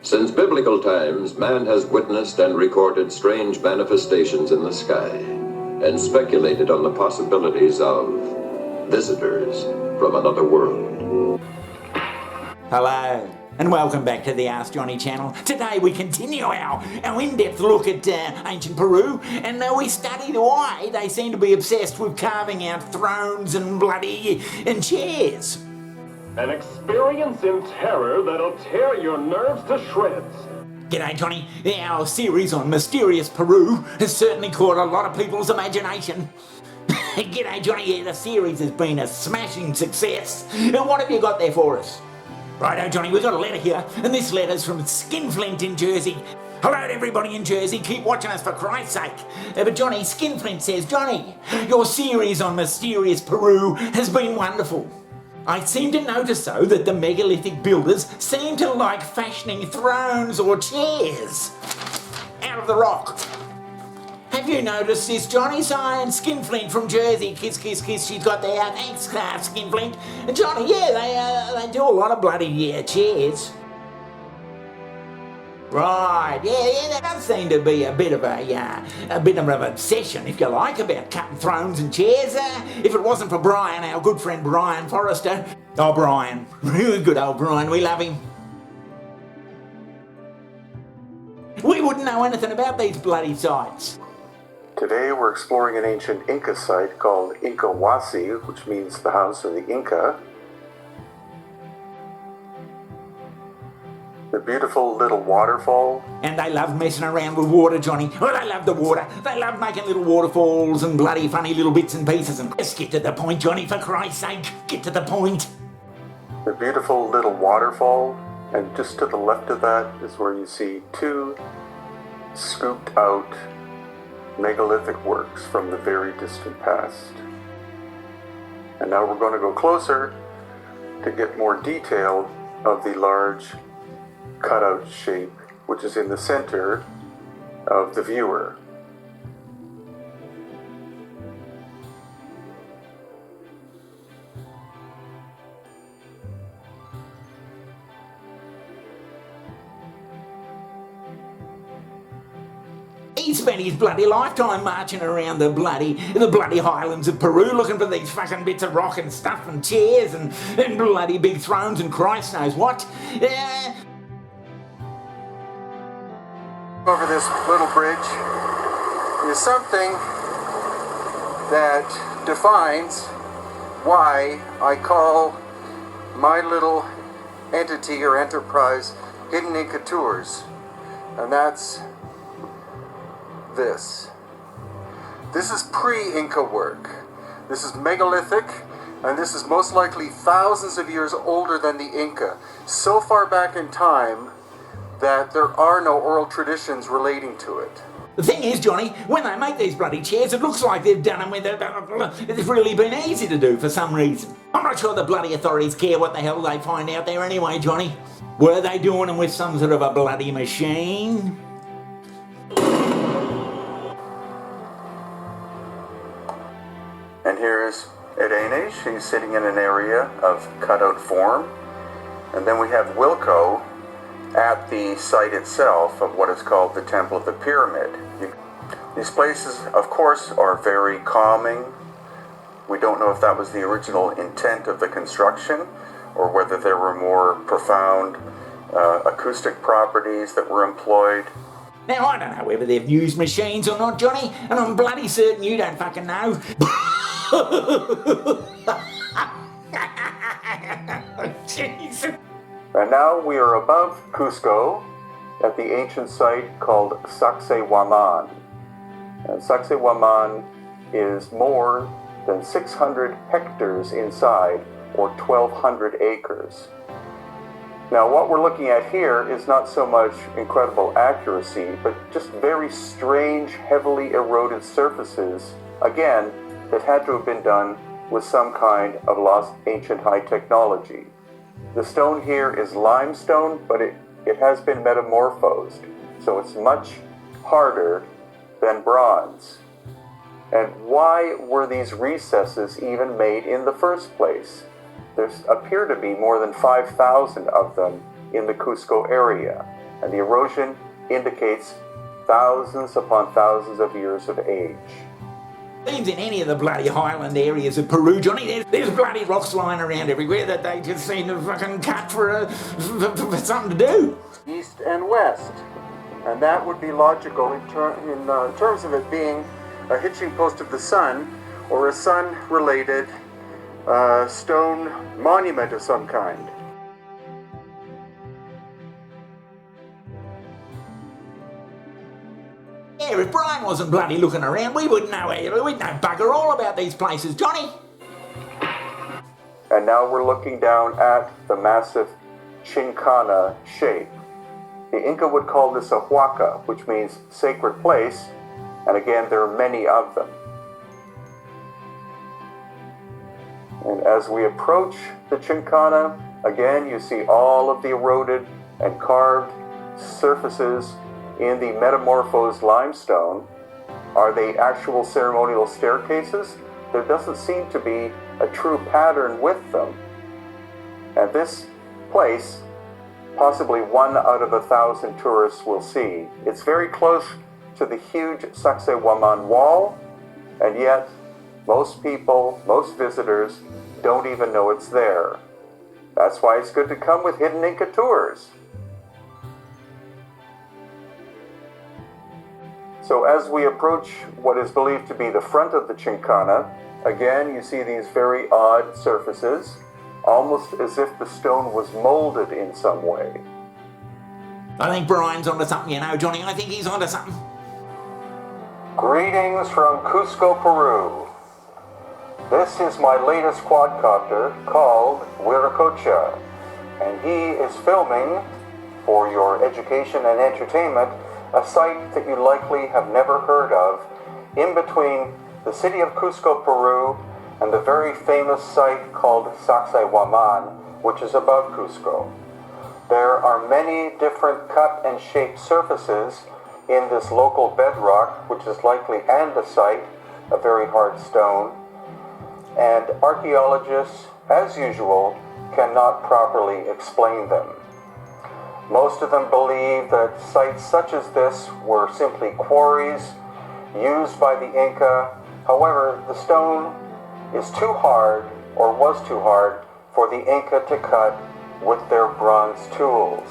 Since biblical times, man has witnessed and recorded strange manifestations in the sky and speculated on the possibilities of visitors from another world. Hello, and welcome back to the Ask Johnny channel. Today we continue our in-depth look at ancient Peru, and we study why they seem to be obsessed with carving out thrones and chairs. An experience in terror that'll tear your nerves to shreds. G'day Johnny, our series on mysterious Peru has certainly caught a lot of people's imagination. G'day Johnny, the series has been a smashing success. And what have you got there for us? Righto Johnny, we've got a letter here, and this letter's from Skinflint in Jersey. Hello to everybody in Jersey, keep watching us for Christ's sake. But Johnny, Skinflint says, Johnny, your series on mysterious Peru has been wonderful. I seem to notice, though, that the megalithic builders seem to like fashioning thrones or chairs out of the rock. Have you noticed this, Johnny? Sign Skinflint from Jersey. Kiss, kiss, kiss. She's got there. Thanks, Skinflint. And Johnny, yeah, they do a lot of bloody chairs. Right, yeah, that does seem to be a bit of an obsession, if you like, about cutting thrones and chairs. If it wasn't for Brian, our good friend Brian Forrester. Oh, Brian, good old Brian, we love him. We wouldn't know anything about these bloody sites. Today we're exploring an ancient Inca site called Incawasi, which means the house of the Inca. The beautiful little waterfall. And they love messing around with water, Johnny. Oh, they love the water. They love making little waterfalls and bloody funny little bits and pieces. And just get to the point, Johnny, for Christ's sake. Get to the point. The beautiful little waterfall. And just to the left of that is where you see two scooped out megalithic works from the very distant past. And now we're going to go closer to get more detail of the large cutout shape which is in the center of the viewer. He spent his bloody lifetime marching around the bloody highlands of Peru looking for these fucking bits of rock and stuff and chairs and bloody big thrones and Christ knows what. Over this little bridge is something that defines why I call my little entity or enterprise Hidden Inca Tours, and that's this. This is pre-Inca work. This is megalithic, and this is most likely thousands of years older than the Inca, so far back in time that there are no oral traditions relating to it. The thing is, Johnny, when they make these bloody chairs, it looks like they've done them with it's really been easy to do for some reason. I'm not sure the bloody authorities care what the hell they find out there anyway, Johnny. Were they doing them with some sort of a bloody machine? And here's Irene. She's sitting in an area of cutout form. And then we have Wilco at the site itself of what is called the Temple of the Pyramid. These places, of course, are very calming. We don't know if that was the original intent of the construction or whether there were more profound acoustic properties that were employed. Now, I don't know whether they've used machines or not, Johnny, and I'm bloody certain you don't fucking know. Jeez. And now we are above Cusco at the ancient site called Saksaywaman. And Saksaywaman is more than 600 hectares inside, or 1,200 acres. Now what we're looking at here is not so much incredible accuracy, but just very strange, heavily eroded surfaces, again, that had to have been done with some kind of lost ancient high technology. The stone here is limestone, but it has been metamorphosed, so it's much harder than bronze. And why were these recesses even made in the first place? There appear to be more than 5,000 of them in the Cusco area, and the erosion indicates thousands upon thousands of years of age. Seems in any of the bloody highland areas of Peru, Johnny, there's bloody rocks lying around everywhere that they just seem to fucking cut for something to do. East and west, and that would be logical in terms of it being a hitching post of the sun or a sun-related stone monument of some kind. Yeah, if Brian wasn't bloody looking around, we wouldn't know bugger all about these places, Johnny. And now we're looking down at the massive chincana shape. The Inca would call this a huaca, which means sacred place, and again, there are many of them. And as we approach the chincana, again, you see all of the eroded and carved surfaces in the metamorphosed limestone. Are they actual ceremonial staircases? There doesn't seem to be a true pattern with them. And this place, possibly 1 out of 1,000 tourists will see. It's very close to the huge Saksaywaman wall, and yet most people, most visitors, don't even know it's there. That's why it's good to come with Hidden Inca Tours. So as we approach what is believed to be the front of the chincana, again you see these very odd surfaces, almost as if the stone was molded in some way. I think Brian's onto something, you know, Johnny. I think he's onto something. Greetings from Cusco, Peru. This is my latest quadcopter called Wiracocha, and he is filming, for your education and entertainment, a site that you likely have never heard of, in between the city of Cusco, Peru, and the very famous site called Saksaywaman, which is above Cusco. There are many different cut and shaped surfaces in this local bedrock, which is likely andesite, a very hard stone, and archaeologists, as usual, cannot properly explain them. Most of them believe that sites such as this were simply quarries used by the Inca. However, the stone is too hard, or was too hard, for the Inca to cut with their bronze tools.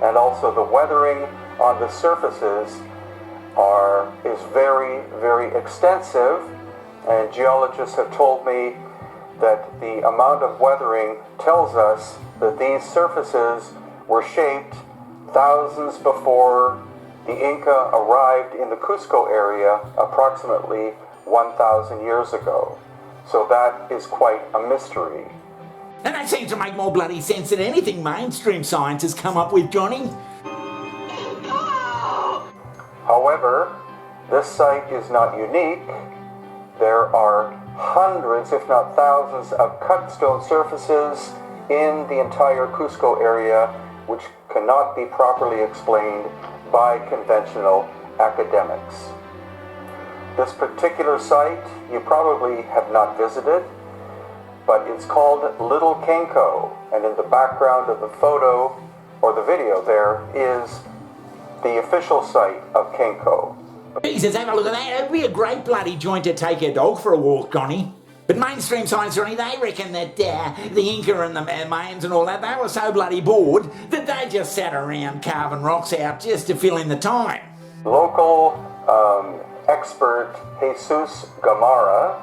And also the weathering on the surfaces is very, very extensive, and geologists have told me that the amount of weathering tells us that these surfaces were shaped thousands before the Inca arrived in the Cusco area approximately 1,000 years ago. So that is quite a mystery. And that seems to make more bloody sense than anything mainstream science has come up with, Johnny. However, this site is not unique. There are hundreds, if not thousands, of cut stone surfaces in the entire Cusco area which cannot be properly explained by conventional academics. This particular site you probably have not visited, but it's called Little Kanko, and in the background of the photo or the video there is the official site of Kanko. Jesus, have a look at that. It'd be a great bloody joint to take a dog for a walk, Johnny. But mainstream science, Johnny, they reckon that the Inca and the Mayans and all that, they were so bloody bored that they just sat around carving rocks out just to fill in the time. Local expert Jesus Gamara,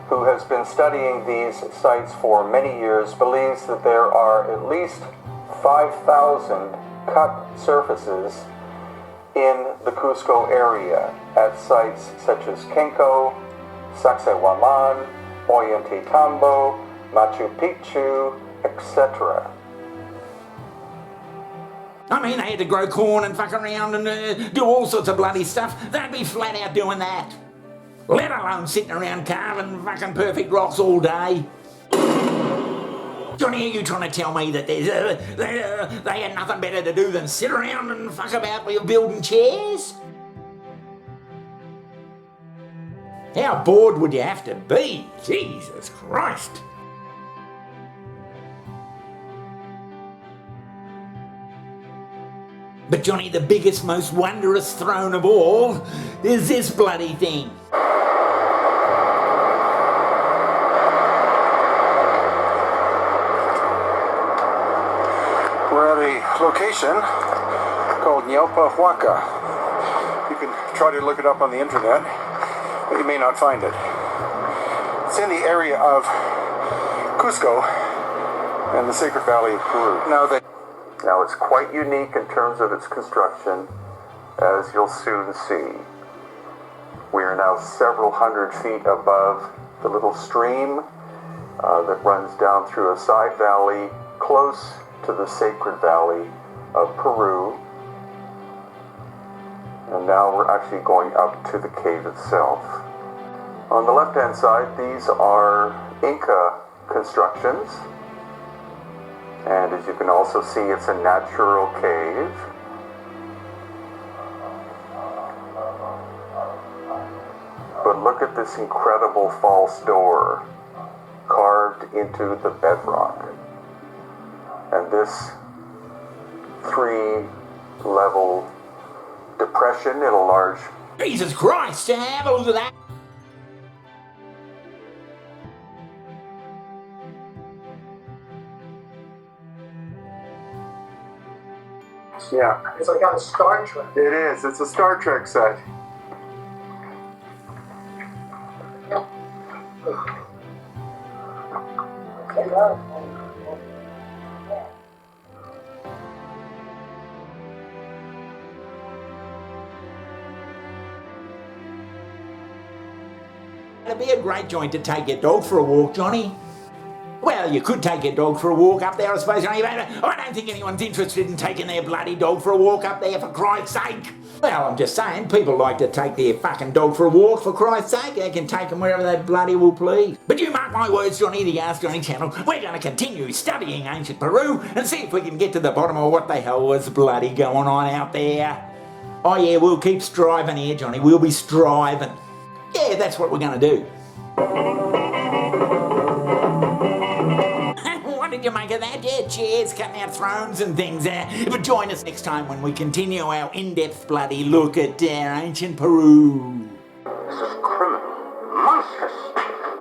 who has been studying these sites for many years, believes that there are at least 5,000 cut surfaces in the Cusco area at sites such as Kanko, Saksaywaman, Ollantaytambo, Machu Picchu, etc. I mean, they had to grow corn and fuck around and do all sorts of bloody stuff. They'd be flat out doing that. Let alone sitting around carving fucking perfect rocks all day. Johnny, are you trying to tell me that they had nothing better to do than sit around and fuck about building chairs? How bored would you have to be? Jesus Christ. But Johnny, the biggest, most wondrous throne of all is this bloody thing. We're at a location called Huaca. You can try to look it up on the internet, but you may not find it. It's in the area of Cusco and the Sacred Valley of Peru. Now it's quite unique in terms of its construction, as you'll soon see. We are now several hundred feet above the little stream that runs down through a side valley close to the Sacred Valley of Peru. And now we're actually going up to the cave itself. On the left-hand side, these are Inca constructions. And as you can also see, it's a natural cave. But look at this incredible false door carved into the bedrock. And this 3-level depression in a large... Jesus Christ, have a look at that. Yeah, It's like on a Star Trek. it is. It's a Star Trek set. It'd be a great joint to take your dog for a walk, Johnny. Well, you could take your dog for a walk up there, I suppose, Johnny, but I don't think anyone's interested in taking their bloody dog for a walk up there, for Christ's sake. Well, I'm just saying, people like to take their fucking dog for a walk, for Christ's sake. They can take them wherever they bloody will please. But you mark my words, Johnny, the Ask Johnny channel, we're going to continue studying ancient Peru and see if we can get to the bottom of what the hell was bloody going on out there. Oh yeah, we'll keep striving here, Johnny. We'll be striving. Yeah, that's what we're going to do. What did you make of that? Yeah, chairs, cutting out thrones and things. But join us next time when we continue our in-depth bloody look at ancient Peru.